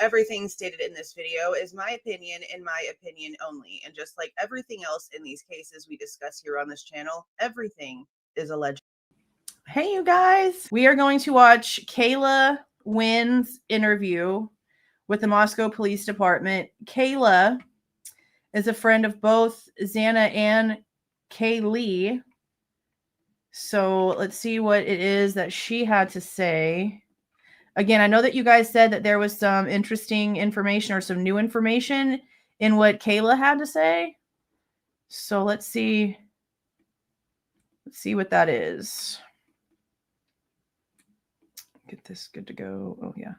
Everything stated in this video is my opinion and my opinion only. And just like everything else in these cases we discuss here on this channel, everything is alleged. Hey, you guys. We are going to watch Kayla Nguyen's interview with the Moscow Police Department. Kayla is a friend of both Xana and Kaylee. So let's see what it is that she had to say. Again, I know that you guys said that there was some interesting information or some new information in what Kayla had to say. So let's see what that is. Get this good to go. Oh, yeah.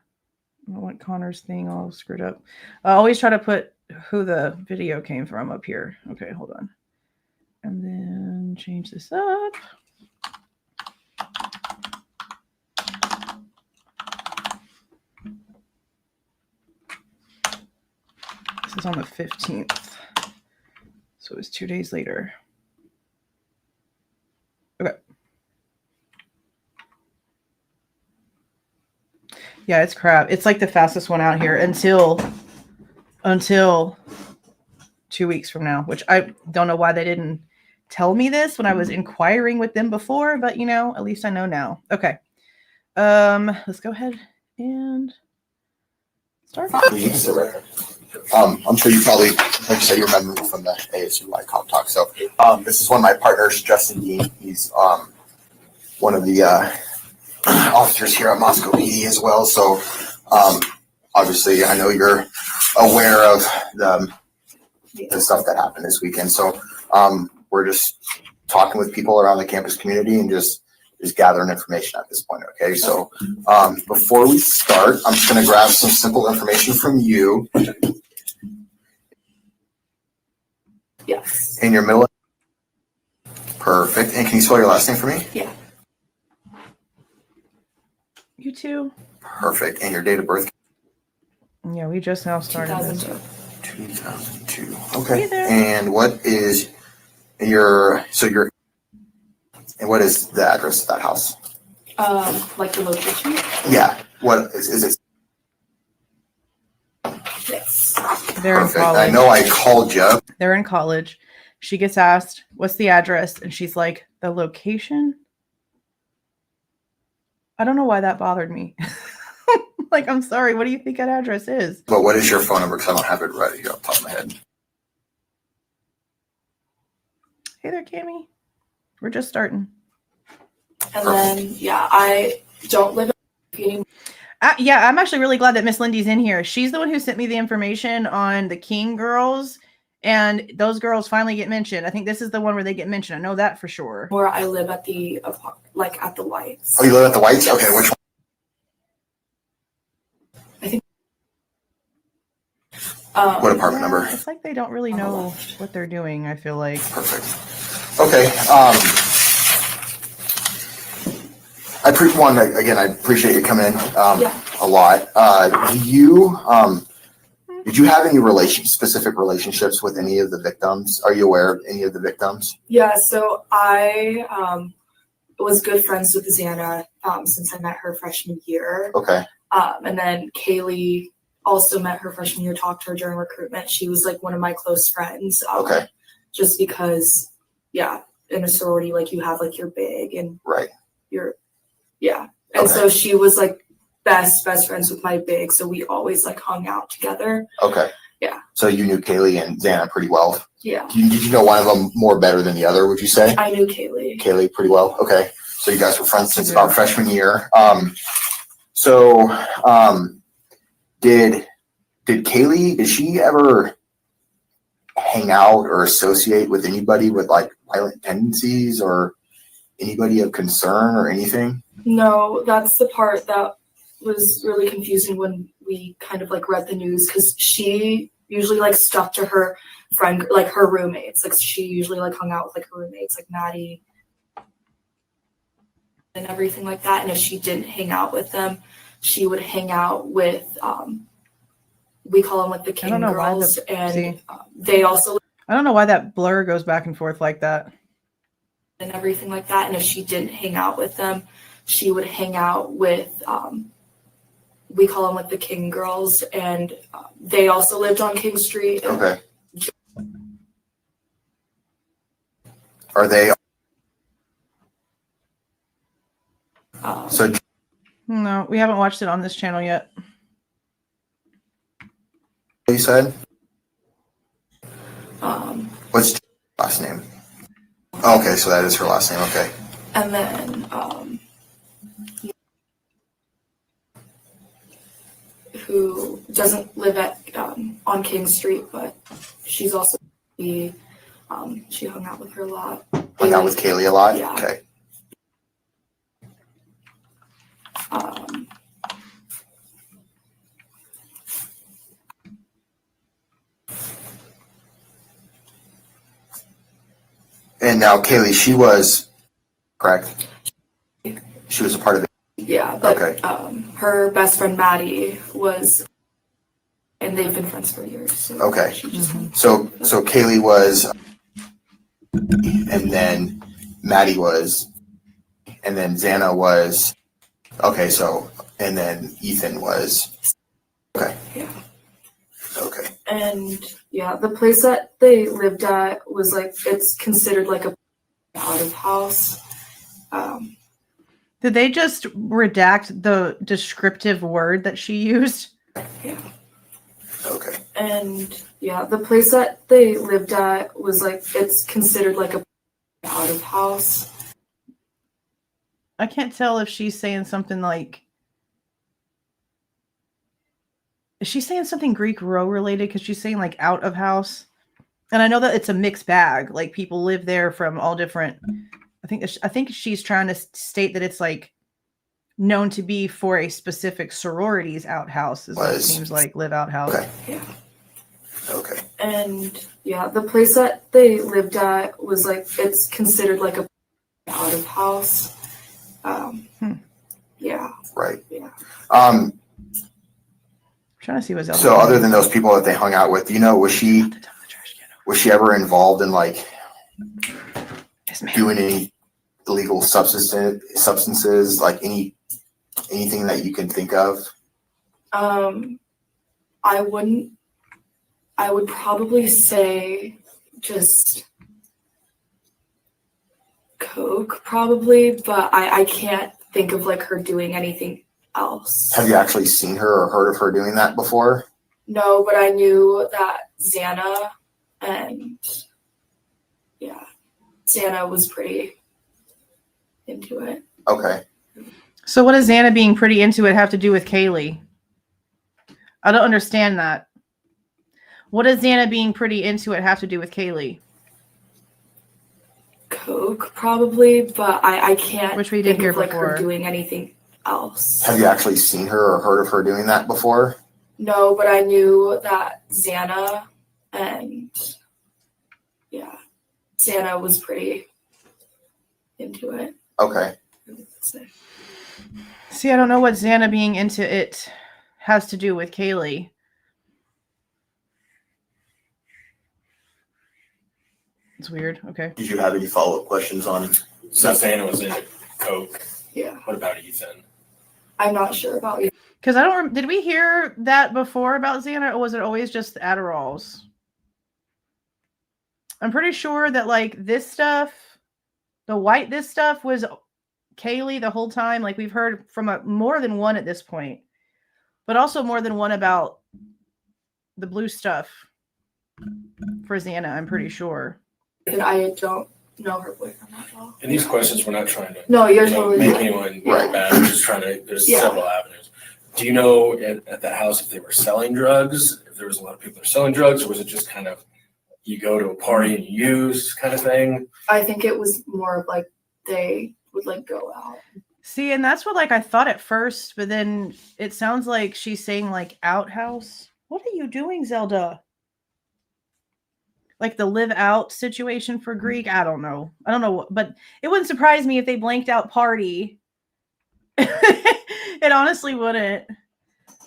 I don't want Connor's thing all screwed up. I always try to put who the video came from up here. Okay, hold on. And then change this up. This is on the 15th. So it was 2 days later. Okay. Yeah, it's crap. It's like the fastest one out here until 2 weeks from now, which I don't know why they didn't tell me this when I was inquiring with them before, but you know, at least I know now. Okay. Let's go ahead and start. I'm sure you probably, like you said, you remember me from the ASUI Cop Talk. So this is one of my partners, Justin Dean. He's one of the officers here at Moscow PD as well. So obviously, I know you're aware of the stuff that happened this weekend. So we're just talking with people around the campus community and just gathering information at this point. Okay, so before we start, I'm just going to grab some simple information from you. Yes. In your middle. Perfect. And can you spell your last name for me? Yeah. You too. Perfect. And your date of birth? Yeah, we just now started. 2002. Okay. And what is your, and what is the address of that house? Like the location? Yeah. What is it? Yes. They're Perfect. in college. I know I called you. They're in college. She gets asked, what's the address? And she's like, the location? I don't know why that bothered me. Like, I'm sorry. What do you think that address is? But what is your phone number? Because I don't have it right here off the top of my head. Hey there, Cammie. We're just starting. And then, yeah, I don't live in anymore. Yeah, I'm actually really glad that Miss Lindy's in here. She's the one who sent me the information on the King girls, and those girls finally get mentioned. I think this is the one where they get mentioned. I know that for sure. Where I live at the at the Whites. Oh, you live at the Whites? Okay, which one? I think. What apartment number? It's like they don't really know what they're doing, I feel like. Perfect. Okay. I appreciate you coming in a lot. Did you have any specific relationships with any of the victims? Are you aware of any of the victims? Yeah, so I was good friends with Xana since I met her freshman year. Okay. And then Kaylee also met her freshman year, talked to her during recruitment. She was like one of my close friends. Okay. Just because, yeah, in a sorority, like you have like your big and right. And so she was like best friends with my big. So we always like hung out together. Okay. Yeah. So you knew Kaylee and Xana pretty well. Yeah. Did you know one of them more better than the other, would you say? I knew Kaylee. Kaylee pretty well. Okay. So you guys were friends since about freshman year. Did Kaylee, did she ever hang out or associate with anybody with like violent tendencies or anybody of concern or anything? No, that's the part that was really confusing when we kind of like read the news, because she usually like stuck to her friend, like her roommates. Like she usually like hung out with like her roommates, like Maddie and everything like that. And if she didn't hang out with them, she would hang out with we call them like the King girls, they also. I don't know why that blur goes back and forth like that. And everything like that. And if she didn't hang out with them, she would hang out with we call them like the King girls, and they also lived on King Street. Okay. Are they? So No, we haven't watched it on this channel yet. you said? What's your last name? Okay, so that is her last name. Okay. And then who doesn't live at on King Street, but she's also she hung out with her a lot. Hung out with Kaylee a lot? Yeah. Okay. And now Kaylee, she was, correct? She was a part of it. Yeah, but Okay. her best friend Maddie was, and they've been friends for years. So Okay. she just So Kaylee was, and then Maddie was, and then Xana was, okay, so, and then Ethan was, okay. Yeah. Okay. And yeah, the place that they lived at was like, it's considered like a out of house. Did they just redact the descriptive word that she used? Yeah. Okay. And yeah, the place that they lived at was like, it's considered like a out of house. I can't tell if she's saying something like, is she saying something Greek row related? Because she's saying like out of house. And I know that it's a mixed bag. Like people live there from all different. I think she's trying to state that it's like known to be for a specific sorority's outhouse. Is what it seems like, live outhouse. Okay. Yeah. Okay. And yeah, the place that they lived at was like, it's considered like a out of house. Yeah. Right. Yeah. Trying to see what's else. So other than those people that they hung out with, was she ever involved in like doing any illegal substances, like anything that you can think of? I would probably say just coke probably, but I can't think of like her doing anything else. Have you actually seen her or heard of her doing that before? No, but I knew that Xana and yeah, Xana was pretty into it. Okay. So what does Xana being pretty into it have to do with Kaylee? I don't understand that. What does Xana being pretty into it have to do with Kaylee? Coke probably, but I can't Which we did think hear of like before. her doing anything else. Have you actually seen her or heard of her doing that before? No, but I knew that Xana and yeah, Xana was pretty into it. Okay. See, I don't know what Xana being into it has to do with Kaylee. It's weird. Okay. Did you have any follow-up questions on? So Xana was in coke. Yeah. What about Ethan? I'm not sure about you. Because I don't. Did we hear that before about Xana, or was it always just Adderalls? I'm pretty sure that like this stuff was Kaylee the whole time. Like we've heard from more than one at this point, but also more than one about the blue stuff for Xana. I'm pretty sure. And I don't know her boyfriend that well. And these questions, we're not trying to No, you're totally make right. anyone Right. bad. We're just trying to, there's Yeah. several avenues. Do you know at that house if they were selling drugs, if there was a lot of people that are selling drugs, or was it just kind of you go to a party and you use kind of thing? I think it was more of like they would like go out. See, and that's what like I thought at first, but then it sounds like she's saying like outhouse. What are you doing, Zelda? Like the live out situation for Greek. I don't know, but it wouldn't surprise me if they blanked out party. It honestly wouldn't.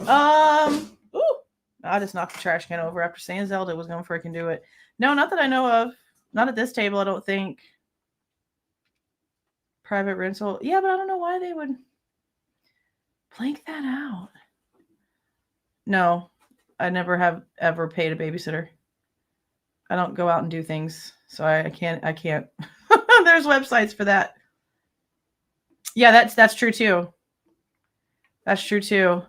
Ooh, I just knocked the trash can over after saying Zelda was gonna freaking do it. No, not that I know of. Not at this table, I don't think. Private rental. Yeah, but I don't know why they would blank that out. No, I never have ever paid a babysitter. I don't go out and do things, so I can't. There's websites for that. Yeah, that's true too. That's true too.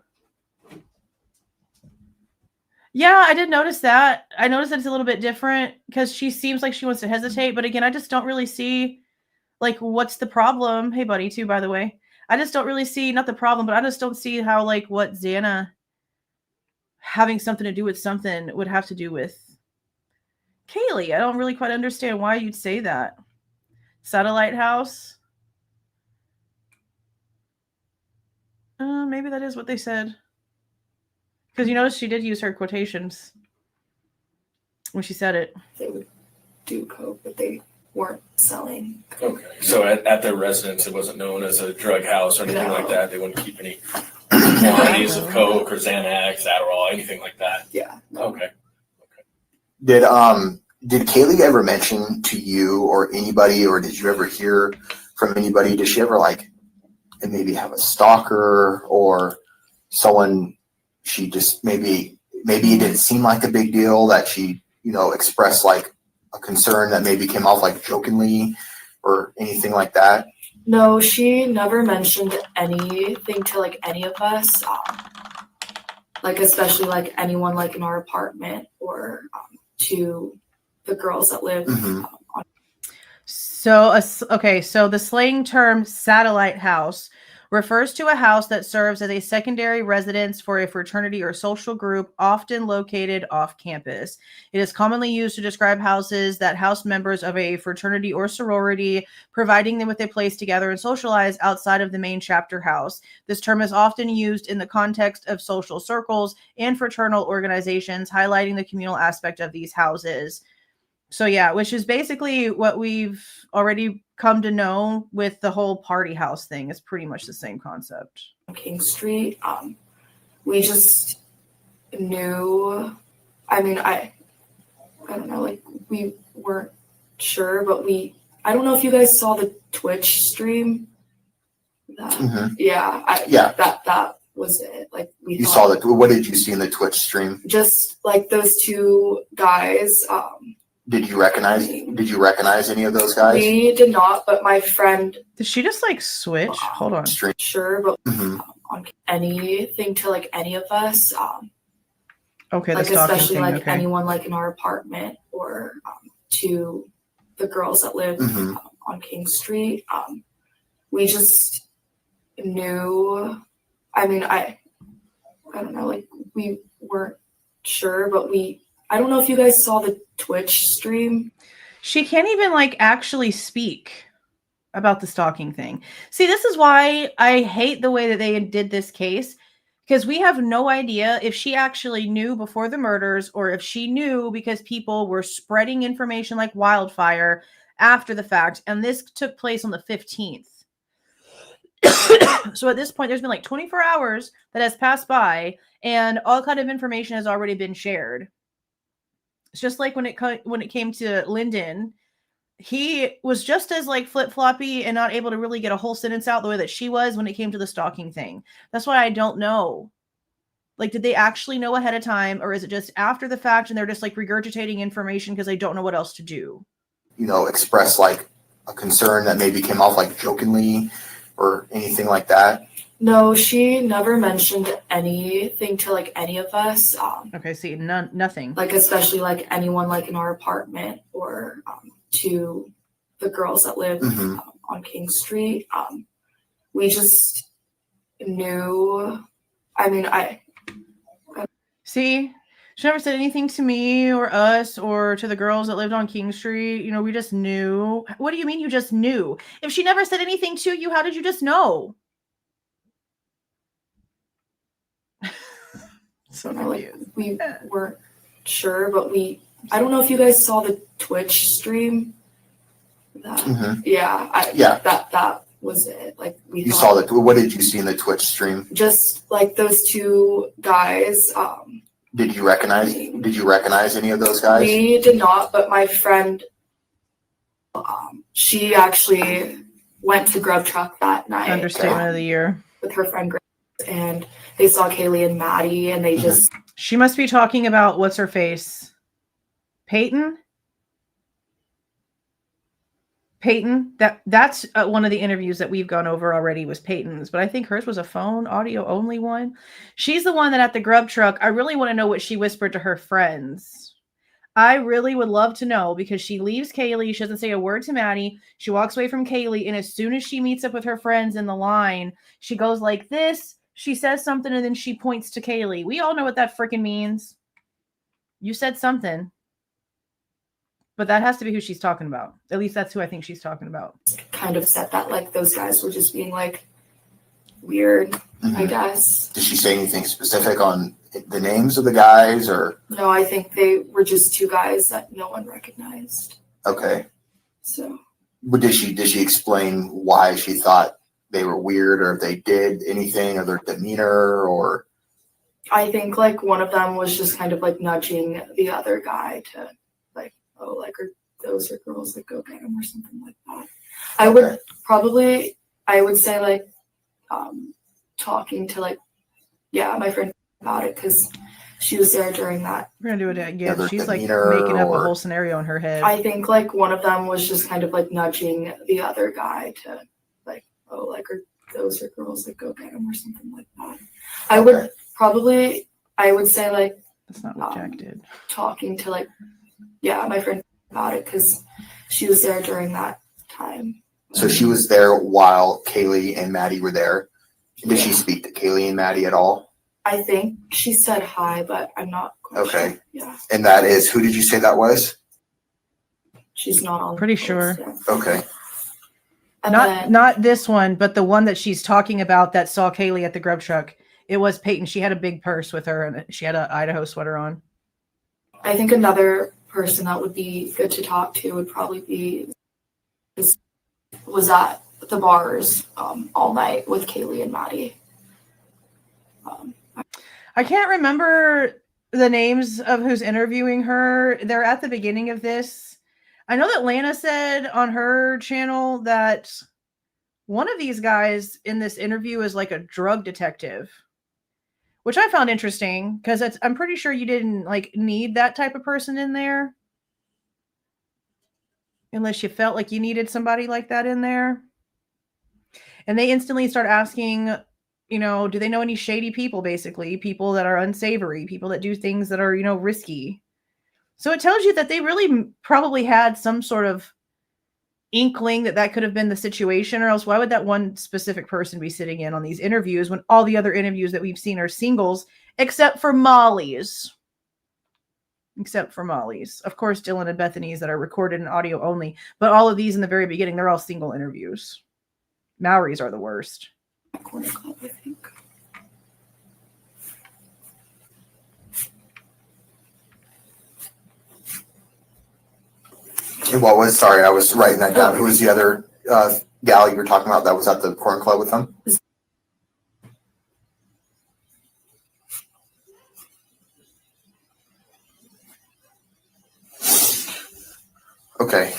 Yeah, I did notice that. I noticed that it's a little bit different because she seems like she wants to hesitate, but again, I just don't really see like what's the problem. Hey, buddy, too, by the way. I just don't really see, not the problem, but I just don't see how like what Xana having something to do with something would have to do with Kaylee. I don't really quite understand why you'd say that. Satellite house. Maybe that is what they said. Because you notice she did use her quotations when she said it. They would do coke, but they weren't selling coke. Okay, so at their residence, it wasn't known as a drug house or anything like that. They wouldn't keep any quantities of coke or Xanax, Adderall, anything like that. Yeah. Okay. Did Kaylee ever mention to you or anybody, or did you ever hear from anybody? Did she ever like maybe have a stalker or someone she just maybe it didn't seem like a big deal that she, expressed like a concern that maybe came off like jokingly or anything like that? No, she never mentioned anything to like any of us, like especially like anyone like in our apartment or to the girls that live on. So the slang term satellite house refers to a house that serves as a secondary residence for a fraternity or social group, often located off campus. It is commonly used to describe houses that house members of a fraternity or sorority, providing them with a place to gather and socialize outside of the main chapter house. This term is often used in the context of social circles and fraternal organizations, highlighting the communal aspect of these houses. So yeah, which is basically what we've already come to know with the whole party house thing. Is pretty much the same concept. King Street. We just knew. I mean, I don't know. Like we weren't sure, but I don't know if you guys saw the Twitch stream. That was it. Like you saw that. What did you see in the Twitch stream? Just like those two guys. Did you recognize any of those guys? We did not, but my friend. Did she just like switch? Hold on. Sure, but on anything to like any of us. Okay, like especially thing, like anyone like in our apartment or to the girls that live on King Street. We just knew. I mean, I don't know. Like we weren't sure, but I don't know if you guys saw the Twitch stream. She can't even like actually speak about the stalking thing. See, this is why I hate the way that they did this case, because we have no idea if she actually knew before the murders or if she knew because people were spreading information like wildfire after the fact. And this took place on the 15th. So at this point, there's been like 24 hours that has passed by and all kind of information has already been shared. It's just like when it came to Lyndon, he was just as like flip-floppy and not able to really get a whole sentence out the way that she was when it came to the stalking thing. That's why I don't know. Like, did they actually know ahead of time, or is it just after the fact and they're just like regurgitating information because they don't know what else to do? Express like a concern that maybe came off like jokingly or anything like that? No, she never mentioned anything to like any of us. Okay, see, nothing. Like especially like anyone like in our apartment or to the girls that live on King Street. We just knew. I mean, see, she never said anything to me or us or to the girls that lived on King Street. We just knew. What do you mean you just knew? If she never said anything to you, how did you just know? So like we weren't sure, but I don't know if you guys saw the Twitch stream. That was it. Like you saw that. What did you see in the Twitch stream? Just like those two guys. Did you recognize any of those guys? We did not, but my friend, she actually went to Grub Truck that night. Understatement of the year. With her friend Grace, and they saw Kaylee and Maddie, and they just She must be talking about what's her face? Peyton? That's one of the interviews that we've gone over already was Peyton's, but I think hers was a phone audio only one. She's the one that at the Grub Truck, I really want to know what she whispered to her friends. I really would love to know, because she leaves Kaylee. She doesn't say a word to Maddie. She walks away from Kaylee, and as soon as she meets up with her friends in the line, she goes like this. She says something, and then she points to Kaylee. We all know what that freaking means. You said something. But that has to be who she's talking about. At least that's who I think she's talking about. kind of said that like those guys were just being like weird, I guess. Did she say anything specific on the names of the guys, or? No, I think they were just two guys that no one recognized. Okay. So. But did she explain why she thought they were weird, or if they did anything, or their demeanor, or? I think like one of them was just kind of like nudging the other guy to like, oh, like, or those are girls that go get him or something like that. I would say like talking to like, my friend about it, because she was there during that. We're going to do it again. Their She's like demeanor, making up a or? whole scenario in her head. I think like one of them was just kind of like nudging the other guy to like, oh, like, or those are girls that go get him or something like that. I would say like, That's not what Jack did. talking to like, my friend about it, because she was there during that time. So she was there while Kaylee and Maddie were there. Did she speak to Kaylee and Maddie at all? I think she said hi, but I'm not quite sure. Yeah. And that is, who did you say that was? She's not on. Pretty the sure. list yet. Okay. And Not this one, but the one that she's talking about that saw Kaylee at the Grub Truck. It was Peyton. She had a big purse with her, and she had an Idaho sweater on. I think another person that would be good to talk to would probably be was at the bars all night with Kaylee and Maddie. I can't remember the names of who's interviewing her. They're at the beginning of this. I know that Lana said on her channel that one of these guys in this interview is like a drug detective, which I found interesting because I'm pretty sure you didn't like need that type of person in there unless you felt like you needed somebody like that in there. And they instantly start asking, do they know any shady people, basically, people that are unsavory, people that do things that are, risky. So it tells you that they really probably had some sort of inkling that could have been the situation, or else why would that one specific person be sitting in on these interviews when all the other interviews that we've seen are singles, except for Molly's. Of course, Dylan and Bethany's that are recorded in audio only, but all of these in the very beginning, they're all single interviews. Mallory's are the worst. Corner Club, I think. And what was, sorry, I was writing that down. Who was the other gal you were talking about that was at the Corn Club with them? Okay.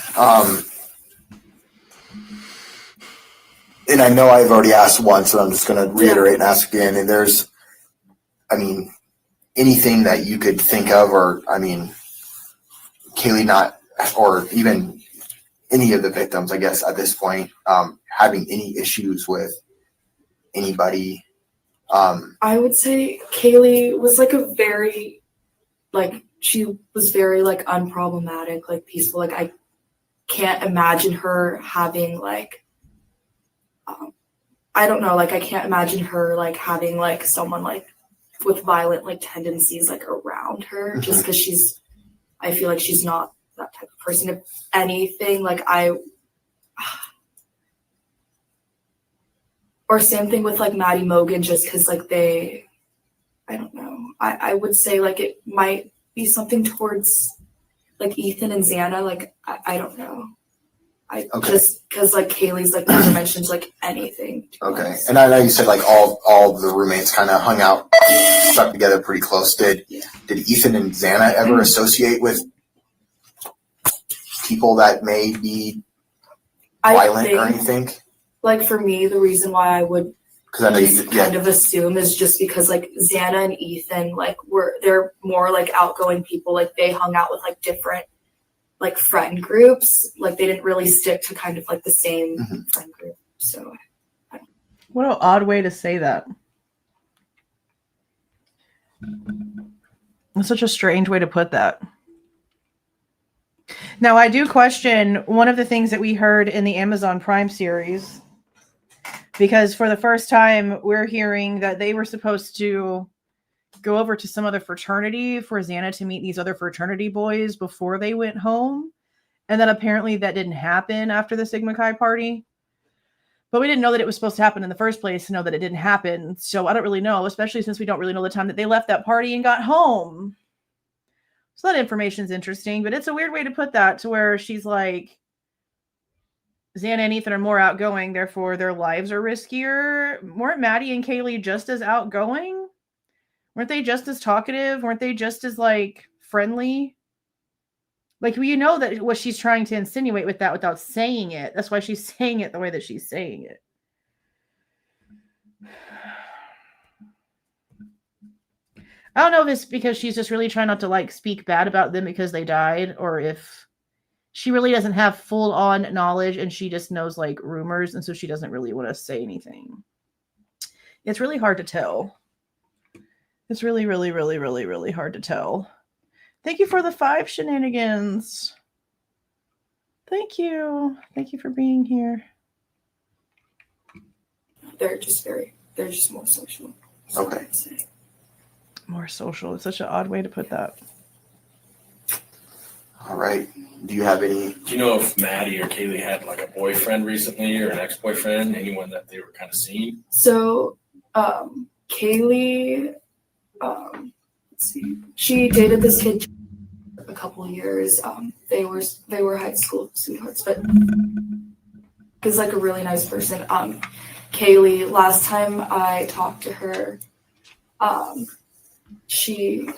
And I know I've already asked once, so I'm just going to reiterate and ask again. And there's, anything that you could think of, or, Kaylee not, or even any of the victims, I guess, at this point, having any issues with anybody? I would say Kaylee was she was very unproblematic, peaceful. I can't imagine her having I don't know, I can't imagine her having someone with violent tendencies around her, Mm-hmm. just because I feel like she's not that type of person. If anything, or same thing with Maddie Mogen, just because I don't know. I would say it might be something towards Ethan and Xana. I don't know. Just because Kaylee's never mentioned anything. Okay. And I know you said all the roommates kind of hung out, stuck together pretty close. Did Ethan and Xana ever associate with people that may be violent or anything? For me, the reason why I would Because I know just you, kind of assume is just because like Xana and Ethan like they're more like outgoing people, like they hung out with like different like friend groups, like they didn't really stick to kind of like the same friend group. So what an odd way to say that. It's such a strange way to put that. Now, I do question one of the things that we heard in the Amazon Prime series, because for the first time, we're hearing that they were supposed to go over to some other fraternity for Xana to meet these other fraternity boys before they went home. And then apparently that didn't happen after the Sigma Chi party. But we didn't know that it was supposed to happen in the first place to know that it didn't happen. So I don't really know, especially since we don't really know the time that they left that party and got home. So that information's interesting, but it's a weird way to put that, to where she's like, Xana and Ethan are more outgoing, therefore their lives are riskier. Weren't Maddie and Kaylee just as outgoing? Weren't they just as talkative? Weren't they just as like friendly? Like, well, you know that what she's trying to insinuate with that without saying it. That's why she's saying it the way that she's saying it. I don't know if it's because she's just really trying not to like speak bad about them because they died, or if she really doesn't have full on knowledge and she just knows like rumors, and so she doesn't really want to say anything. It's really hard to tell. It's really, really, really, really, really hard to tell. Thank you for the 5 shenanigans. Thank you. Thank you for being here. they're just more social. Okay. More social. It's such an odd way to put that. All right. Do you have any? Do you know if Maddie or Kaylee had like a boyfriend recently or an ex-boyfriend, anyone that they were kind of seeing? So, Kaylee, let's see, she dated this kid a couple of years. They were high school sweethearts, but he's like a really nice person. Kaylee, last time I talked to her, a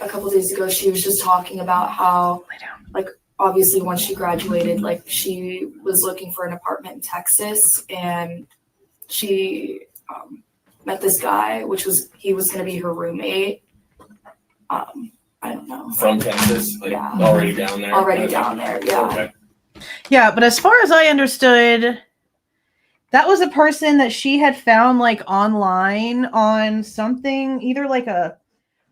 couple of days ago, she was just talking about how, like, obviously once she graduated, like, she was looking for an apartment in Texas, and she met this guy, he was going to be her roommate. I don't know. From Texas? Like, yeah. Already down there? Already down there, yeah. Okay. Yeah, but as far as I understood, that was a person that she had found like online on something, either like a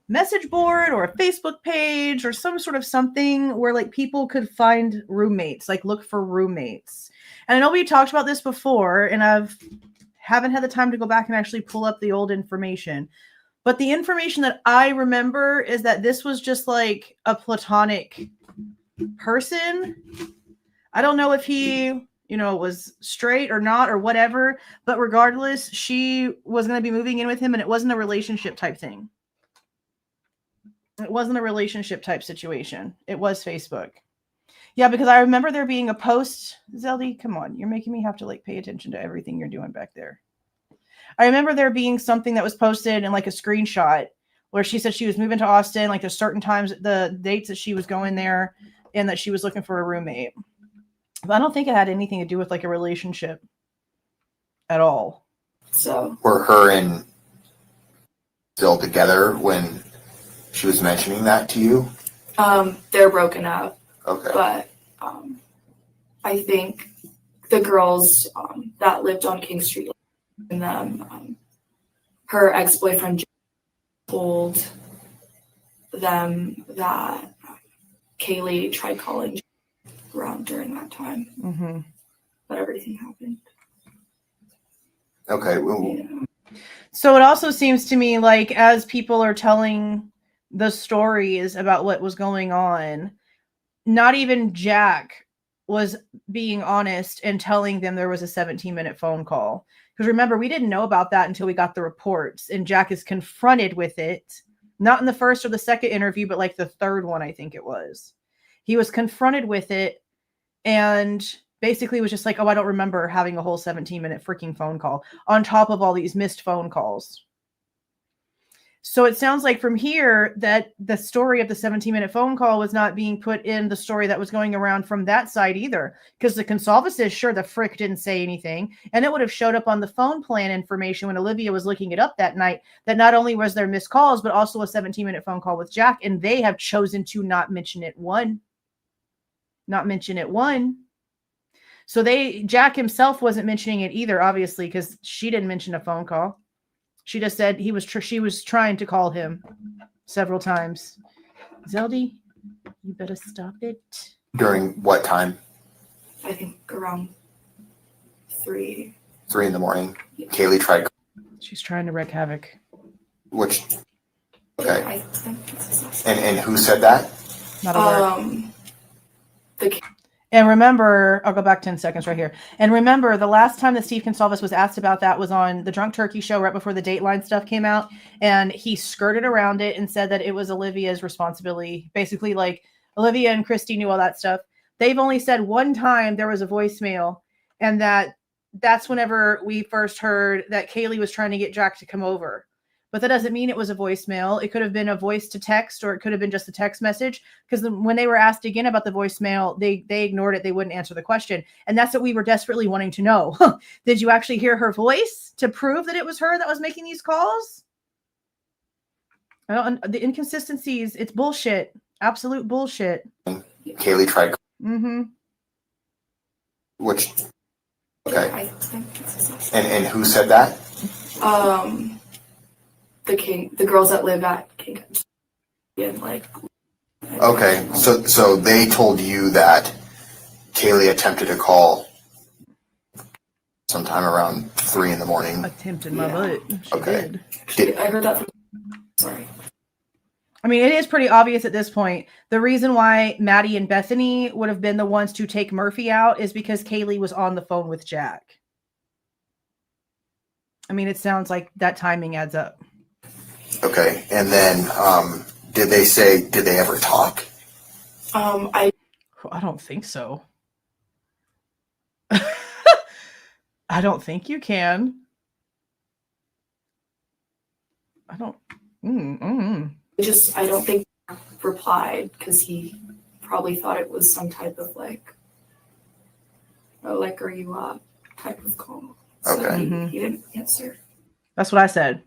message board or a Facebook page or some sort of something where like people could find roommates, like look for roommates. And I know we talked about this before, and haven't had the time to go back and actually pull up the old information. But the information that I remember is that this was just like a platonic person. I don't know if he, was straight or not or whatever, but regardless, she was going to be moving in with him, and it wasn't a relationship type thing. It wasn't a relationship type situation. It was Facebook. Yeah, because I remember there being a post. Zeldy, come on. You're making me have to like pay attention to everything you're doing back there. I remember there being something that was posted in like a screenshot where she said she was moving to Austin, like there's certain times, the dates that she was going there, and that she was looking for a roommate. But I don't think it had anything to do with like a relationship at all. So Were her and still together when she was mentioning that to you? they're broken up. Okay. But I think the girls that lived on King Street, and them, her ex-boyfriend told them that Kaylee tried calling around during that time. Mm-hmm. But everything happened. Okay. Well, Yeah. So it also seems to me like as people are telling the stories about what was going on, not even Jack was being honest and telling them there was a 17-minute phone call. Because remember, we didn't know about that until we got the reports, and Jack is confronted with it, not in the first or the second interview, but like the third one, I think it was. He was confronted with it and basically was just like, oh, I don't remember having a whole 17-minute freaking phone call on top of all these missed phone calls. So it sounds like from here that the story of the 17-minute phone call was not being put in the story that was going around from that side either. Because the Goncalves says, sure, the frick didn't say anything. And it would have showed up on the phone plan information when Olivia was looking it up that night, that not only was there missed calls, but also a 17-minute phone call with Jack. And they have chosen to not mention it one. So Jack himself wasn't mentioning it either, obviously, because she didn't mention a phone call. She just said she was trying to call him several times. Zeldy, you better stop it. During what time? I think around 3. 3 in the morning. Yeah. Kaylee tried. She's trying to wreak havoc. Which? Okay. I think it's And who said that? Not a word. And remember, I'll go back 10 seconds right here. And remember, the last time that Steve Goncalves was asked about that was on the Drunk Turkey show right before the Dateline stuff came out. And he skirted around it and said that it was Olivia's responsibility. Basically, like, Olivia and Christy knew all that stuff. They've only said one time there was a voicemail, and that's whenever we first heard that Kaylee was trying to get Jack to come over. But that doesn't mean it was a voicemail. It could have been a voice to text, or it could have been just a text message. Because when they were asked again about the voicemail, they ignored it. They wouldn't answer the question. And that's what we were desperately wanting to know. Did you actually hear her voice to prove that it was her that was making these calls? The inconsistencies, it's bullshit. Absolute bullshit. Kaylee tried. Mm-hmm. Which? Okay. I think it's And who said that? the girls that live at King and like. Okay, so they told you that Kaylee attempted to call sometime around 3 in the morning. Attempted my butt. She Okay. did. I heard that from. Sorry. I mean, it is pretty obvious at this point. The reason why Maddie and Bethany would have been the ones to take Murphy out is because Kaylee was on the phone with Jack. I mean, it sounds like that timing adds up. Okay, and then did they ever talk? I don't think so. I don't think you can. I don't. I don't think he replied because he probably thought it was some type of like, oh, like, are you up type of call. So Okay. he didn't answer. That's what I said.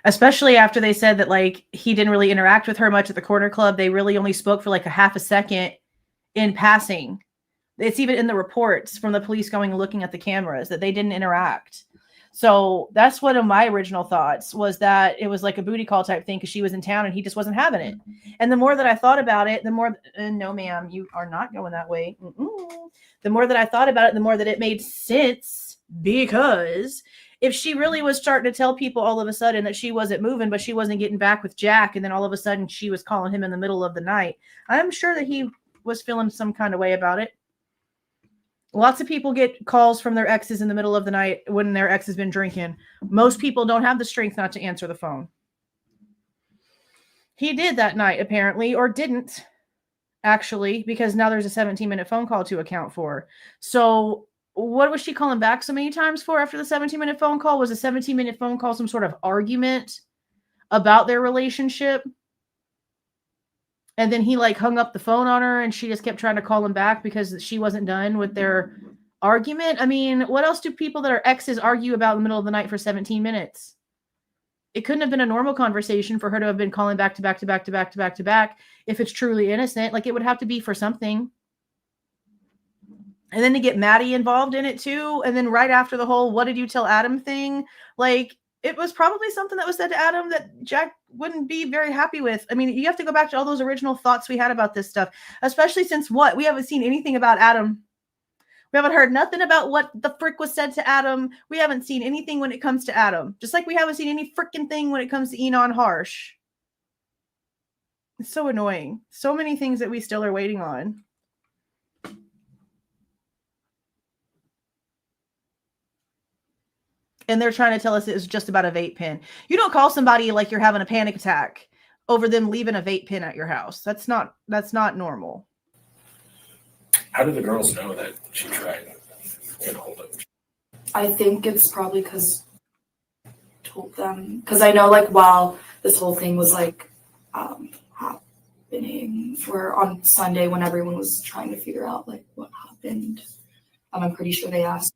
Especially after they said that, like, he didn't really interact with her much at the corner club. They really only spoke for like a half a second in passing. It's even in the reports from the police going and looking at the cameras that they didn't interact. So that's one of my original thoughts, was that it was like a booty call type thing because she was in town and he just wasn't having it. And the more that I thought about it, the more, no, ma'am, you are not going that way. The more that I thought about it, the more that it made sense, because if she really was starting to tell people all of a sudden that she wasn't moving, but she wasn't getting back with Jack, and then all of a sudden she was calling him in the middle of the night, I'm sure that he was feeling some kind of way about it. Lots of people get calls from their exes in the middle of the night when their ex has been drinking. Most people don't have the strength not to answer the phone. He did that night, apparently, or didn't, actually, because now there's a 17-minute phone call to account for. So what was she calling back so many times for after the 17-minute phone call? Was a 17-minute phone call some sort of argument about their relationship? And then he like hung up the phone on her and she just kept trying to call him back because she wasn't done with their argument. I mean, what else do people that are exes argue about in the middle of the night for 17 minutes? It couldn't have been a normal conversation for her to have been calling back to back to back to back to back to back if it's truly innocent. Like, it would have to be for something. And then to get Maddie involved in it too. And then right after the whole what did you tell Adam thing, like, it was probably something that was said to Adam that Jack wouldn't be very happy with. I mean, you have to go back to all those original thoughts we had about this stuff, especially since we haven't seen anything about Adam. We haven't heard nothing about what the frick was said to Adam. We haven't seen anything when it comes to Adam. Just like we haven't seen any frickin' thing when it comes to Enon Harsh. It's so annoying. So many things that we still are waiting on. And they're trying to tell us it was just about a vape pen. You don't call somebody like you're having a panic attack over them leaving a vape pen at your house. That's not normal. How do the girls know that she tried to get a hold of him? I think it's probably because I told them, because I know like while this whole thing was like happening for on Sunday when everyone was trying to figure out like what happened. I'm pretty sure they asked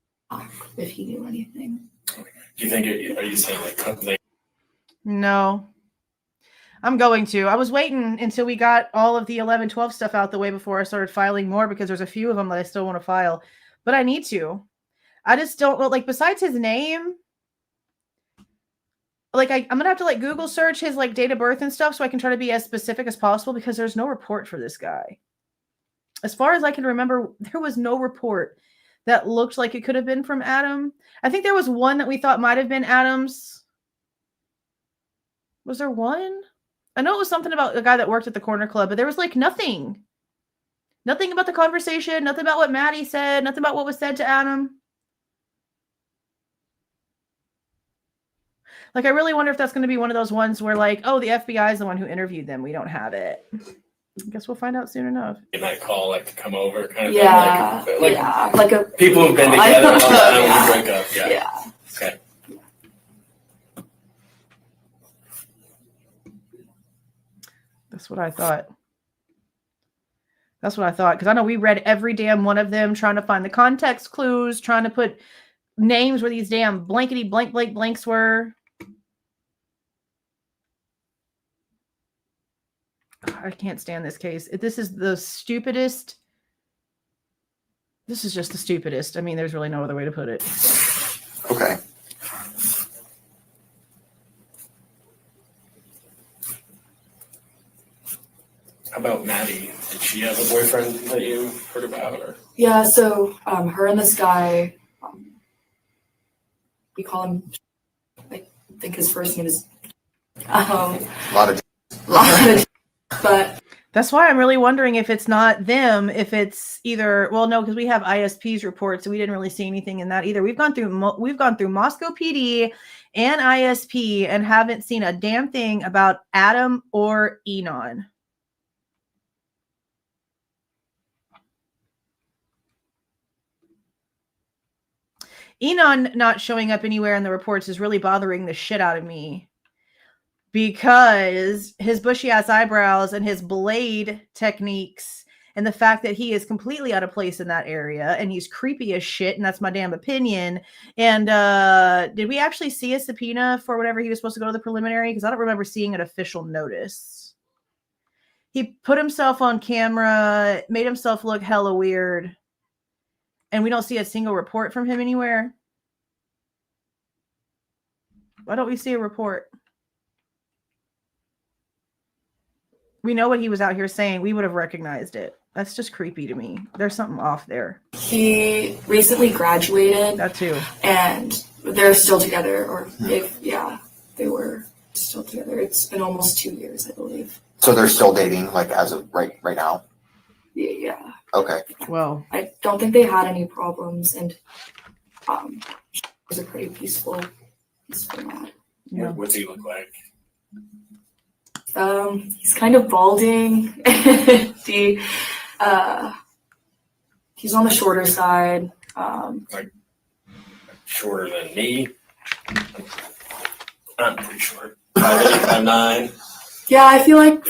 if he knew anything. Do you think are you saying like No. I'm going to. I was waiting until we got all of the 11-12 stuff out the way before I started filing more, because there's a few of them that I still want to file, but I need to. I just don't know, like, besides his name, like, I'm going to have to, like, Google search his, like, date of birth and stuff so I can try to be as specific as possible, because there's no report for this guy. As far as I can remember, there was no report that looked like it could have been from Adam. I think there was one that we thought might have been Adam's. Was there one? I know it was something about a guy that worked at the corner club, but there was like nothing. Nothing about the conversation, nothing about what Maddie said, nothing about what was said to Adam. Like, I really wonder if that's going to be one of those ones where, like, oh, the FBI is the one who interviewed them. We don't have it. I guess we'll find out soon enough. you might call like to come over kind of Yeah, thing? Like yeah, like a people who've been together a long time when Yeah. you break up. Yeah. yeah. Okay. That's what I thought. That's what I thought. Because I know we read every damn one of them, trying to find the context clues, trying to put names where these damn blankety blank blanks were. I can't stand this case. This is the stupidest. This is just the stupidest. I mean, there's really no other way to put it. Okay. How about Maddie? Did she have a boyfriend that you heard about? Or? Yeah, so her and this guy, we call him, I think his first name is, A lot of but That's why I'm really wondering if it's not them, if it's either, well, no, because we have ISP's reports, so we didn't really see anything in that either. We've gone through Moscow PD and ISP and haven't seen a damn thing about Adam or Enon. Enon not showing up anywhere in the reports is really bothering the shit out of me, because his bushy ass eyebrows and his blade techniques and the fact that he is completely out of place in that area and he's creepy as shit, and that's my damn opinion. And did we actually see a subpoena for whatever he was supposed to go to the preliminary? Because I don't remember seeing an official notice. He put himself on camera, made himself look hella weird, and we don't see a single report from him anywhere. Why don't we see a report? We know what he was out here saying. We would have recognized it. That's just creepy to me. There's something off there. he recently graduated, That too. and they're still together, or they were still together. It's been almost 2 years, I believe. So they're still dating, like as of right now. Yeah. Okay. Well, I don't think they had any problems, and it was a pretty peaceful man. yeah. What's he look like? He's kind of balding. He's on the shorter side. Shorter than me. I'm pretty short. 5'8", 5'9". Yeah, I feel like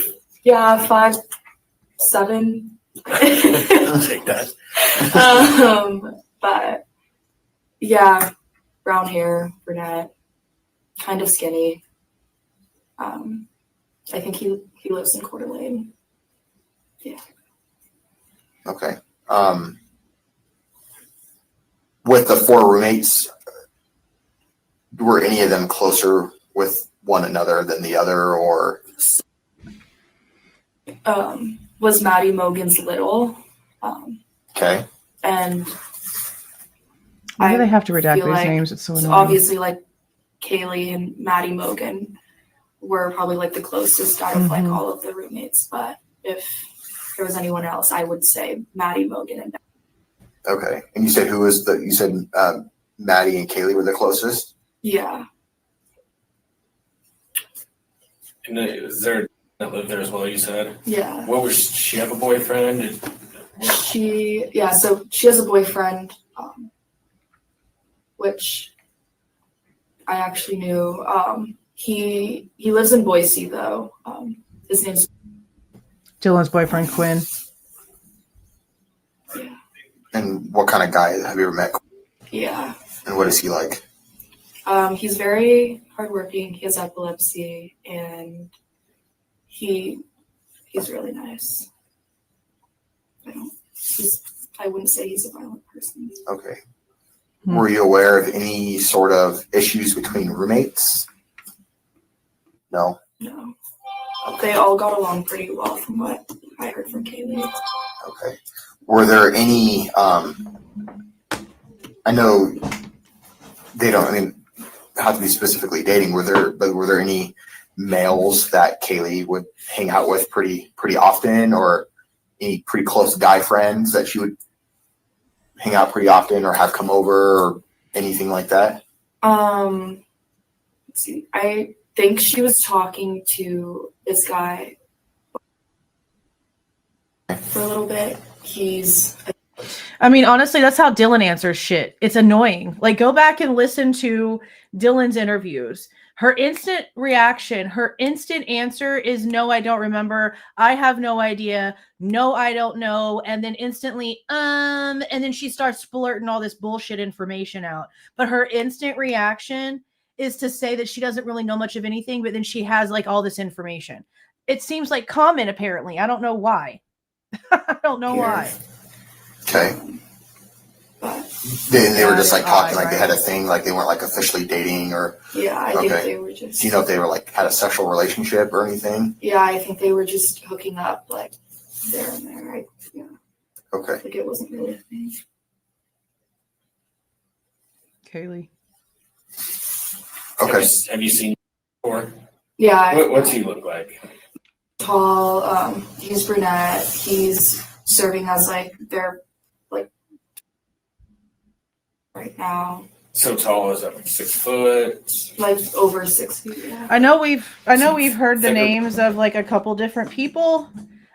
5'7". I'll take that. But yeah, brown hair, brunette, kind of skinny. I think he lives in Coeur d'Alene. Yeah. Okay. With the 4 roommates, were any of them closer with one another than the other, or? Was Maddie Mogen's little. Okay. And Why do they have to redact feel these like names? It's so it's annoying. obviously like Kaylee and Maddie Mogen were probably like the closest out of like all of the roommates. But if there was anyone else, I would say Maddie Mogen and Okay. And you said you said Maddie and Kaylee were the closest? yeah. And is there that lived there as well? You said. Yeah. What was she have a boyfriend? So she has a boyfriend, which I actually knew. He lives in Boise though. His name's Dylan's boyfriend, Quinn. yeah. And what kind of guy have you ever met? Yeah. And what is he like? He's very hardworking. He has epilepsy, and he's really nice. I wouldn't say he's a violent person. Okay. Were you aware of any sort of issues between roommates? No. No. They all got along pretty well from what I heard from Kaylee. Okay. Were there any, I know they don't, have to be specifically dating. Were there any males that Kaylee would hang out with pretty often, or any pretty close guy friends that she would hang out pretty often or have come over or anything like that? Let's see. I think she was talking to this guy for a little bit. Honestly, that's how Dylan answers shit. It's annoying. Like, go back and listen to Dylan's interviews. Her instant reaction, her instant answer is no, I don't remember. I have no idea. No, I don't know. And then instantly, and then she starts splurting all this bullshit information out. But her instant reaction is to say that she doesn't really know much of anything, but then she has like all this information. It seems like common, apparently. I don't know why. I don't know why. Okay. They were just like talking, like they had a thing, like they weren't like officially dating or. Yeah, I think they were just. Do you know if they were like had a sexual relationship or anything? Yeah, I think they were just hooking up like there and there. Yeah. Okay. Like it wasn't really a thing. Kaylee. Okay. Have you seen him before? Yeah. What's he look like? Tall. He's brunette. He's serving as like their right now. So tall, is that like 6 foot? Like over 6 feet. Yeah. I know we've heard the Thicker. names of like a couple different people.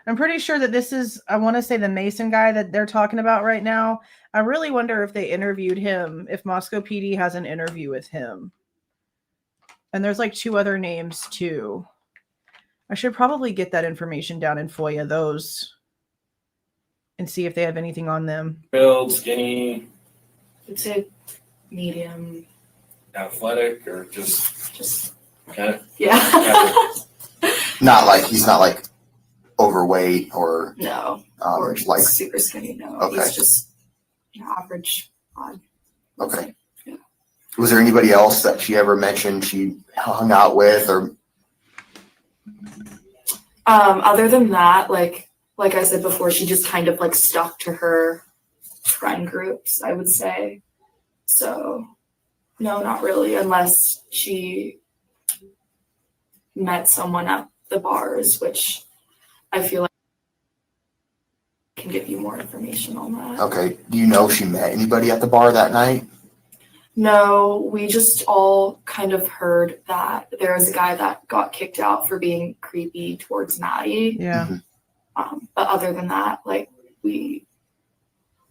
I'm pretty sure that this is, I want to say, the Mason guy that they're talking about right now. I really wonder if they interviewed him, if Moscow PD has an interview with him. And there's like 2 other names too. I should probably get that information down in FOIA those and see if they have anything on them. Build, skinny, I'd say medium. athletic, or just kind of? Yeah. He's not like overweight or No. or Or like super skinny. No. Okay. He's just average odd. okay. Yeah. Was there anybody else that she ever mentioned she hung out with or? Other than that, like I said before, she just kind of like stuck to her friend groups, I would say. So no, not really, unless she met someone at the bars, which I feel like I can give you more information on that. Okay. Do you know if she met anybody at the bar that night? No, we just all kind of heard that there was a guy that got kicked out for being creepy towards Maddie. Yeah. Mm-hmm. But other than that, like we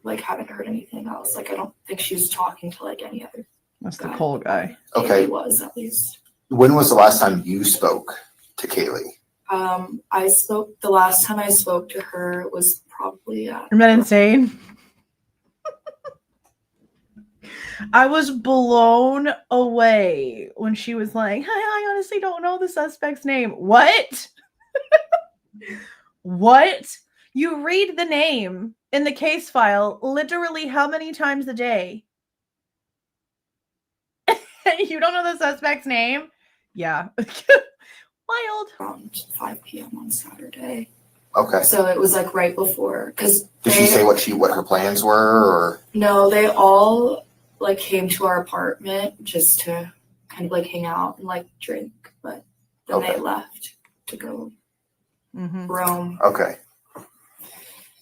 haven't heard anything else. Like I don't think she was talking to like any other. That's the Cole guy. Okay. Kaylee was at least. When was the last time you spoke to Kaylee? The last time I spoke to her was probably at. Isn't that insane? I was blown away when she was like, I honestly don't know the suspect's name. What? What? You read the name in the case file literally how many times a day? You don't know the suspect's name? Yeah. Wild. Around 5 p.m. on Saturday. Okay. So it was like right before, because Did she say what her plans were, or? No, they all like came to our apartment just to kind of like hang out and like drink, but then they left to go roam. Okay.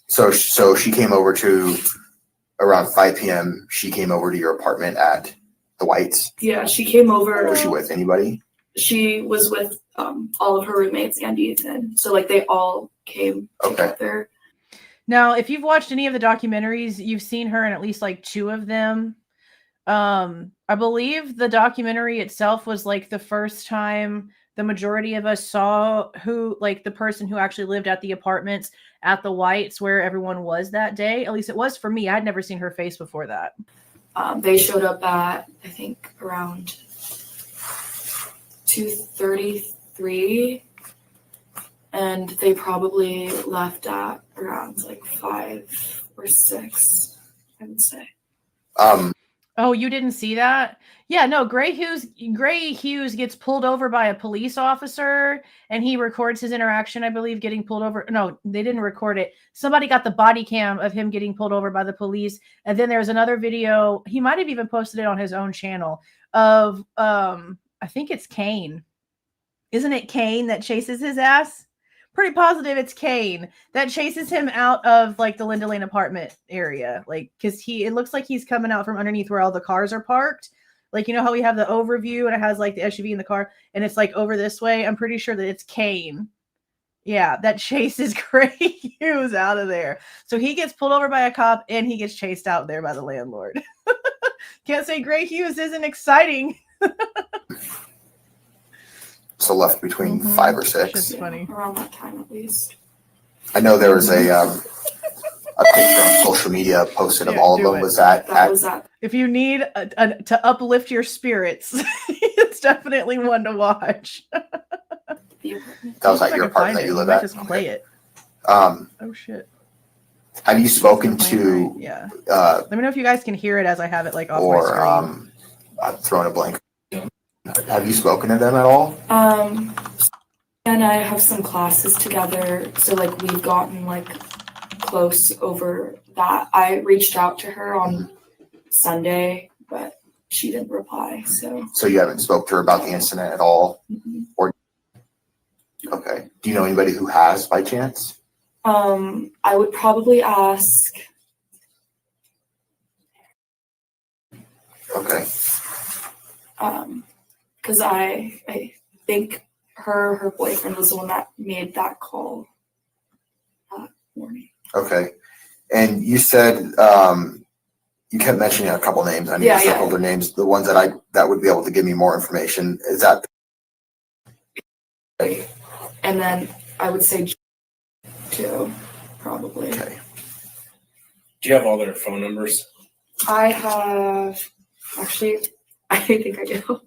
So she came over to around 5 p.m. She came over to your apartment at the Whites. Yeah, she came over. Was she with anybody? She was with all of her roommates and Ethan. So like they all came together. Now, if you've watched any of the documentaries, you've seen her in at least like 2 of them. I believe the documentary itself was like the first time the majority of us saw who, like the person who actually lived at the apartments at the Whites where everyone was that day. At least it was for me. I'd never seen her face before that. They showed up at, I think, around 2:33, and they probably left at around like 5 or 6, I would say. Oh, you didn't see that? Yeah, no, Gray Hughes gets pulled over by a police officer and he records his interaction, I believe, getting pulled over. No, they didn't record it. Somebody got the body cam of him getting pulled over by the police. And then there's another video. He might have even posted it on his own channel of, I think it's Kane. Isn't it Kane that chases his ass? Pretty positive it's Kane that chases him out of like the Linda Lane apartment area. Like, cause it looks like he's coming out from underneath where all the cars are parked. Like, you know how we have the overview and it has like the SUV in the car and it's like over this way. I'm pretty sure that it's Kane. Yeah. That chases Gray Hughes out of there. So he gets pulled over by a cop and he gets chased out there by the landlord. Can't say Gray Hughes isn't exciting. So left between 5 or 6. That's funny. Around that time, at least. I know there was a picture on social media posted of all of them. Was that Was that. If you need to uplift your spirits, it's definitely one to watch. that was at your apartment that you live at? Just play it. Oh shit. Have you spoken to? Yeah. Let me know if you guys can hear it as I have it like off my screen. I'm throwing a blank. Have you spoken to them at all? And I have some classes together, so like we've gotten like close over that. I reached out to her on Sunday, but she didn't reply. So you haven't spoke to her about the incident at all? Mm-hmm. Or okay. Do you know anybody who has by chance? I would probably ask. Okay. Because I think her boyfriend was the one that made that call that morning. Okay. And you said you kept mentioning a couple names. I need to circle their names. The ones that would be able to give me more information. Is that? And then I would say too, probably. Okay. Do you have all their phone numbers? I have actually. I think I do.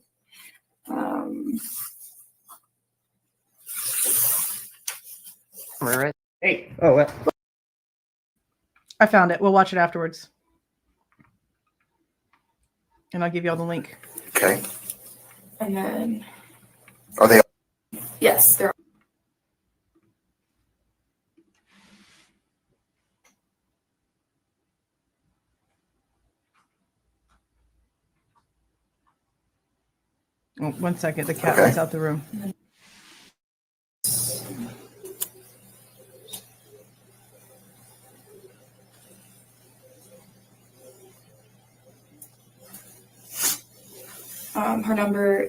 Hey. Oh, what? I found it. We'll watch it afterwards. And I'll give you all the link. Okay. And then. Are they? Yes, they're. Oh, 1 second. The cat runs out the room. Her number.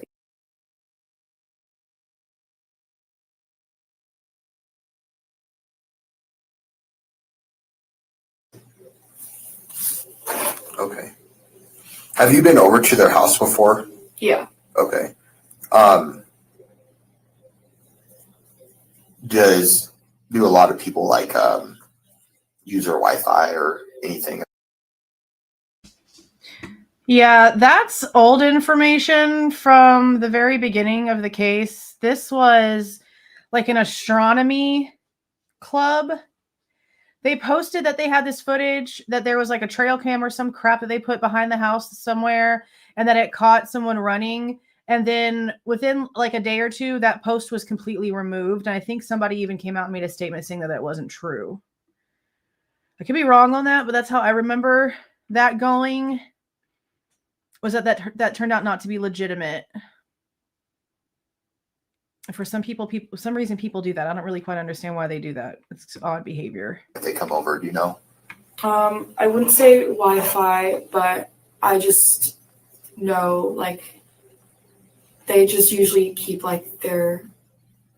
Okay. Have you been over to their house before? Yeah. Okay. Do a lot of people like use their Wi-Fi or anything? Yeah, that's old information from the very beginning of the case. This was like an astronomy club. They posted that they had this footage, that there was like a trail cam or some crap that they put behind the house somewhere and that it caught someone running. And then within like a day or two, that post was completely removed. And I think somebody even came out and made a statement saying that that wasn't true. I could be wrong on that, but that's how I remember that going. Was that turned out not to be legitimate. For some reason people do that. I don't really quite understand why they do that. It's odd behavior. If they come over, do you know? I wouldn't say Wi-Fi, but I just know like they just usually keep like their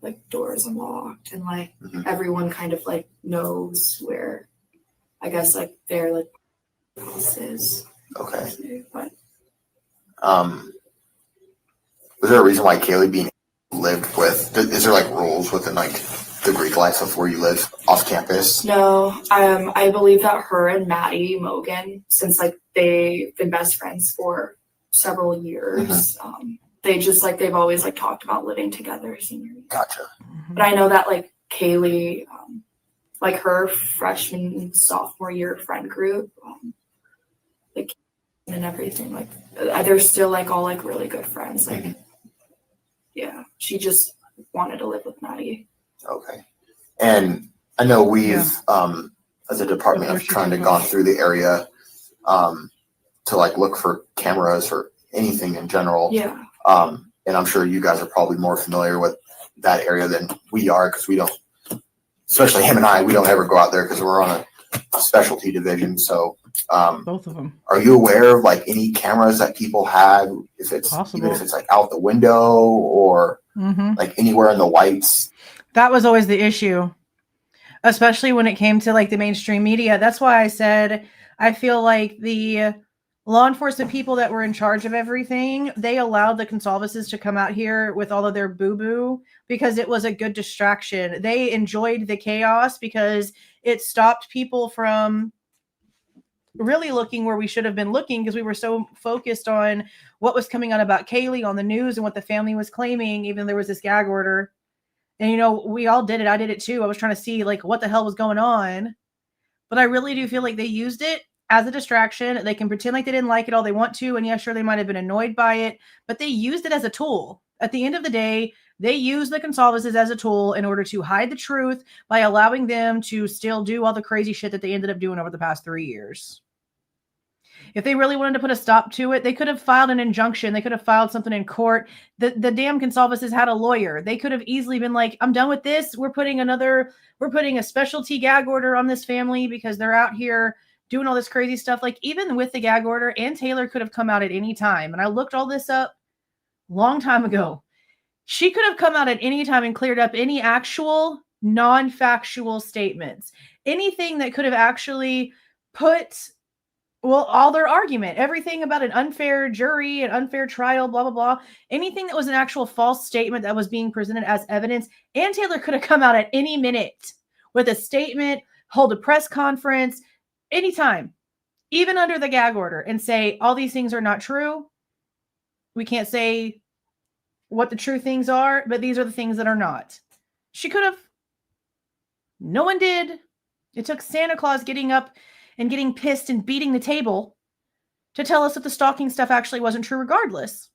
like doors unlocked and like everyone kind of like knows where I guess like their like house is. Okay. But Was there a reason why Kaylee being lived with? Is there like rules within like the Greek life of where you live off campus? No, I believe that her and Maddie Mogen, since like they've been best friends for several years, they just like they've always like talked about living together senior year. Gotcha. But I know that like Kaylee, like her freshman and sophomore year friend group, like and everything, like they're still like all like really good friends. Like, yeah, she just wanted to live with Maddie. Okay. And I know we've, as a department, have trying to gone through the area to like look for cameras or anything in general. Yeah. And I'm sure you guys are probably more familiar with that area than we are because we don't, especially him and I, we don't ever go out there because we're on a specialty division. So both of them. Are you aware of like any cameras that people have, if it's possible, even if it's like out the window or like anywhere in the whites? That was always the issue, especially when it came to like the mainstream media. That's why I said I feel like the law enforcement people that were in charge of everything, they allowed the Goncalveses to come out here with all of their boo-boo because it was a good distraction. They enjoyed the chaos because it stopped people from really looking where we should have been looking because we were so focused on what was coming out about Kaylee on the news and what the family was claiming, even though there was this gag order. And, you know, we all did it. I did it too. I was trying to see like what the hell was going on. But I really do feel like they used it as a distraction. They can pretend like they didn't like it all they want to. And yeah, sure, they might have been annoyed by it, but they used it as a tool. At the end of the day, they used the Goncalveses as a tool in order to hide the truth by allowing them to still do all the crazy shit that they ended up doing over the past 3 years. If they really wanted to put a stop to it, they could have filed an injunction. They could have filed something in court. The damn Goncalveses had a lawyer. They could have easily been like, I'm done with this. We're putting a specialty gag order on this family because they're out here doing all this crazy stuff. Like even with the gag order, Ann Taylor could have come out at any time. And I looked all this up a long time ago. She could have come out at any time and cleared up any actual non-factual statements. Anything that could have actually put all their argument, everything about an unfair jury, an unfair trial, blah, blah, blah. Anything that was an actual false statement that was being presented as evidence, Ann Taylor could have come out at any minute with a statement, hold a press conference, anytime, even under the gag order, and say, all these things are not true. We can't say what the true things are, but these are the things that are not. She could have. No one did. It took Santa Claus getting up and getting pissed and beating the table to tell us that the stalking stuff actually wasn't true regardless.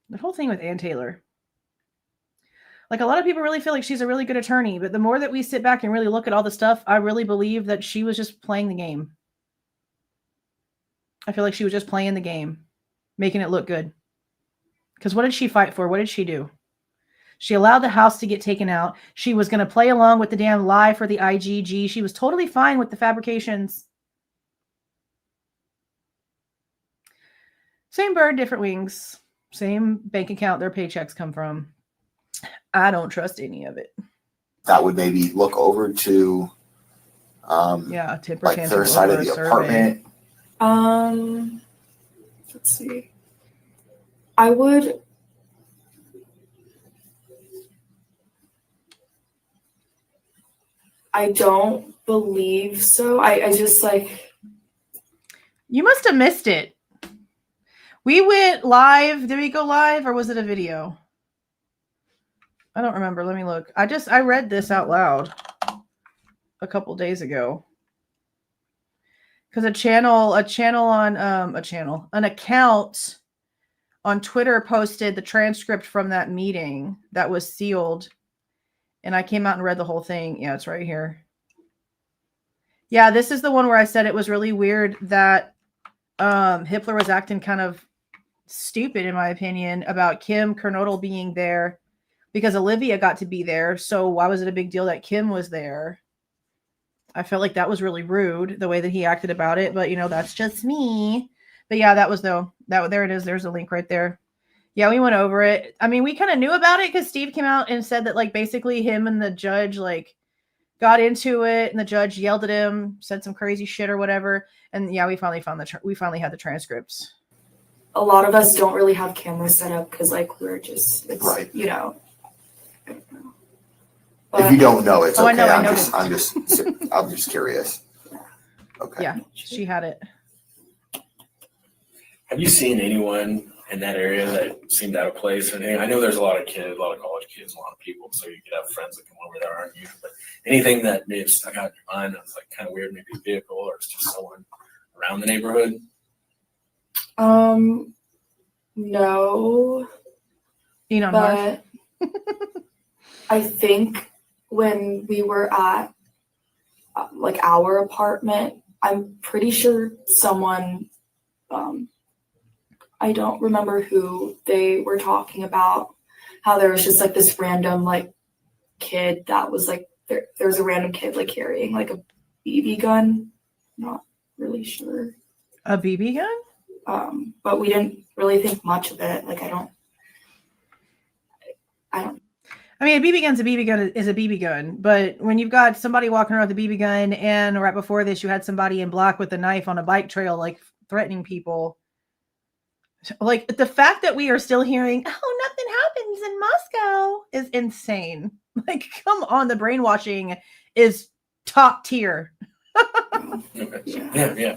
The whole thing with Ann Taylor. Like a lot of people really feel like she's a really good attorney, but the more that we sit back and really look at all the stuff, I really believe that she was just playing the game. I feel like she was just playing the game, making it look good. Because what did she fight for? What did she do? She allowed the house to get taken out. She was going to play along with the damn lie for the IGG. She was totally fine with the fabrications. Same bird, different wings. Same bank account their paychecks come from. I don't trust any of it. That would maybe look over to temper like their side of the apartment. Let's see. I would. I don't believe so. I just like. You must have missed it. We went live. Did we go live or was it a video? I don't remember. Let me look. I read this out loud a couple days ago. Because an account on Twitter posted the transcript from that meeting that was sealed. And I came out and read the whole thing. Yeah, it's right here. Yeah, this is the one where I said it was really weird that Hitler was acting kind of stupid, in my opinion, about Kim Kernodle being there because Olivia got to be there. So why was it a big deal that Kim was there? I felt like that was really rude, the way that he acted about it. But, you know, that's just me. But yeah, that was there it is. There's a link right there. Yeah, we went over it. I mean, we kind of knew about it because Steve came out and said that, like, basically him and the judge, like, got into it, and the judge yelled at him, said some crazy shit or whatever. And yeah, we finally had the transcripts. A lot of us don't really have cameras set up because like we're just Right. you know. I don't know. If you don't know, it's Oh, okay. I know. I'm just curious. Okay. Yeah, she had it. Have you seen anyone in that area that seemed out of place or anything? I know there's a lot of kids, a lot of college kids, a lot of people, so you could have friends that come over there, aren't you? But anything that may have stuck out in your mind that was like kind of weird, maybe a vehicle or it's just someone around the neighborhood? No. But I think when we were at like our apartment, I'm pretty sure someone, I don't remember who, they were talking about how there was just like this random like kid that was like, there was a random kid like carrying like a BB gun. Not really sure. A BB gun? But we didn't really think much of it. Like I don't. I mean, a BB gun's a BB gun is a BB gun, but when you've got somebody walking around with a BB gun, and right before this, you had somebody in black with a knife on a bike trail, like threatening people. Like the fact that we are still hearing, "Oh, nothing happens in Moscow," is insane. Like, come on, the brainwashing is top tier. Okay. Yeah.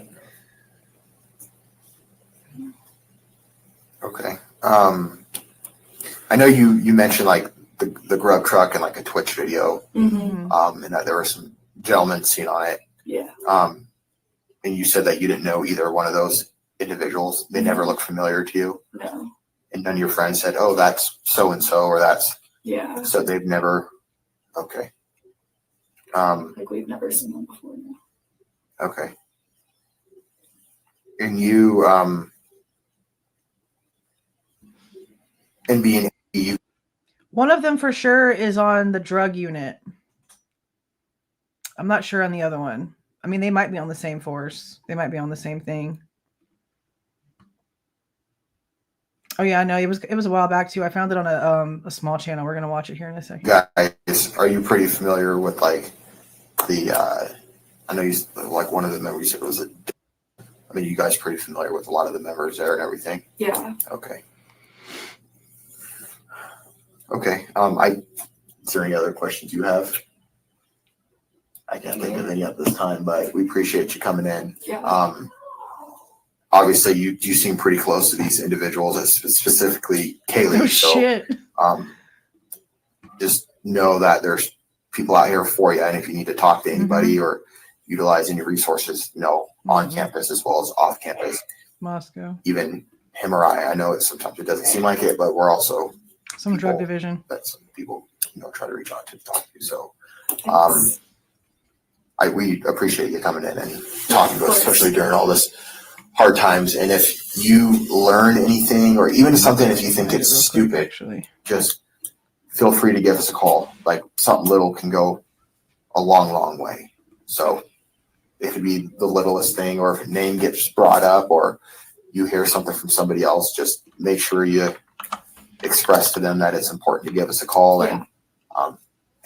Okay. I know you mentioned like the Grub Truck and like a Twitch video. Mm-hmm. And that there were some gentlemen seen on it. Yeah. And you said that you didn't know either one of those individuals. They never looked familiar to you. No. And none of your friends said, "Oh, that's so and so," or "That's." Yeah. So they've never. Okay. Like we've never seen them before. No. Okay. And you, and being you. One of them for sure is on the drug unit. I'm not sure on the other one. I mean, they might be on the same force. They might be on the same thing. Oh yeah, I know. It was a while back too. I found it on a small channel. We're gonna watch it here in a second. Guys, are you pretty familiar with like the? I know you like one of the members. It was I mean, you guys pretty familiar with a lot of the members there and everything. Yeah. Okay. Okay. Is there any other questions you have? I can't think of any at this time, but we appreciate you coming in. Yeah. Obviously you seem pretty close to these individuals, specifically Kaylee. Oh so, shit. Just know that there's people out here for you. And if you need to talk to anybody or utilize any resources, on campus as well as off campus, Moscow, even him or I know sometimes it doesn't seem like it, but we're also some drug division that some people, try to reach out to talk to. So, Thanks. we appreciate you coming in and talking to us, especially during all this hard times. And if you learn anything or even something, if you think it's stupid, just feel free to give us a call. Like something little can go a long, long way. So it could be the littlest thing, or if a name gets brought up or you hear something from somebody else, just make sure you express to them that it's important to give us a call and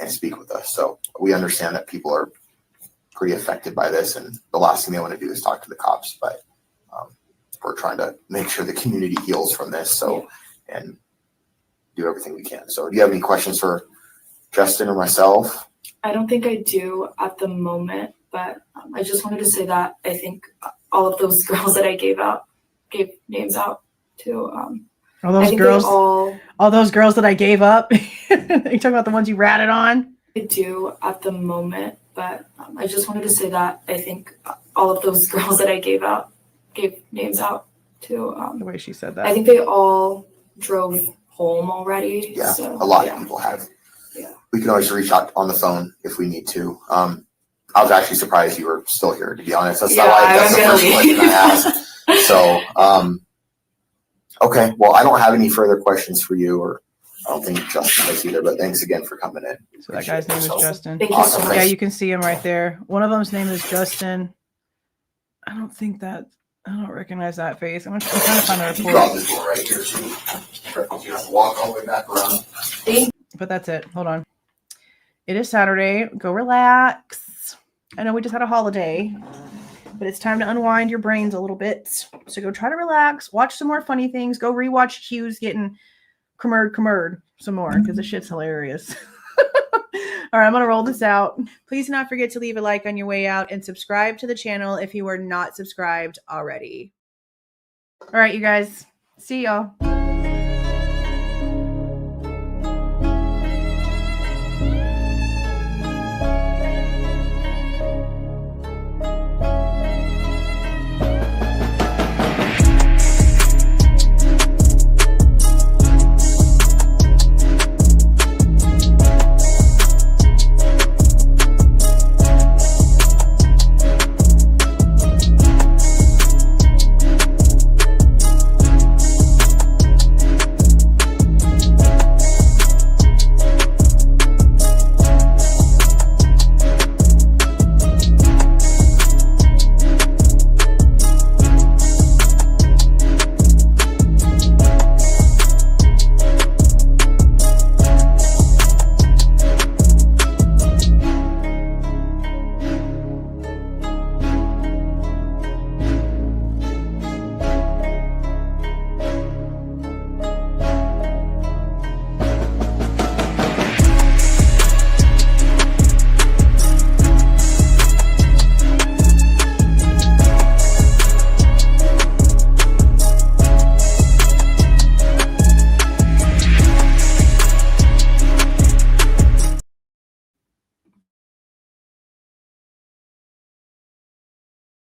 speak with us. So we understand that people are pretty affected by this, and the last thing they want to do is talk to the cops, but we're trying to make sure the community heals from this. So, and do everything we can. So do you have any questions for Justin or myself? I don't think I do at the moment, but I just wanted to say that I think all of those girls that I gave names out to, all those girls, all those girls that I gave up. You talking about the ones you ratted on? I do at the moment, but I just wanted to say that I think all of those girls that I gave names out to, the way she said that, I think they all drove home already. Yeah, so, a lot of people have. Yeah. We can always reach out on the phone if we need to. I was actually surprised you were still here, to be honest. That's that's the first question I asked. So, okay. Well, I don't have any further questions for you, or I don't think Justin does either, but thanks again for coming in. So that guy's name is Justin. Thank you so much. Yeah, you can see him right there. One of them's name is Justin. I don't recognize that face. I'm trying to find a report. Drop this door right here too. You have to walk all the way back around. But that's it. Hold on. It is Saturday. Go relax. I know we just had a holiday, but it's time to unwind your brains a little bit. So go try to relax. Watch some more funny things. Go rewatch Hughes getting crummered some more because the shit's hilarious. All right, I'm going to roll this out. Please do not forget to leave a like on your way out and subscribe to the channel if you are not subscribed already. All right, you guys. See y'all.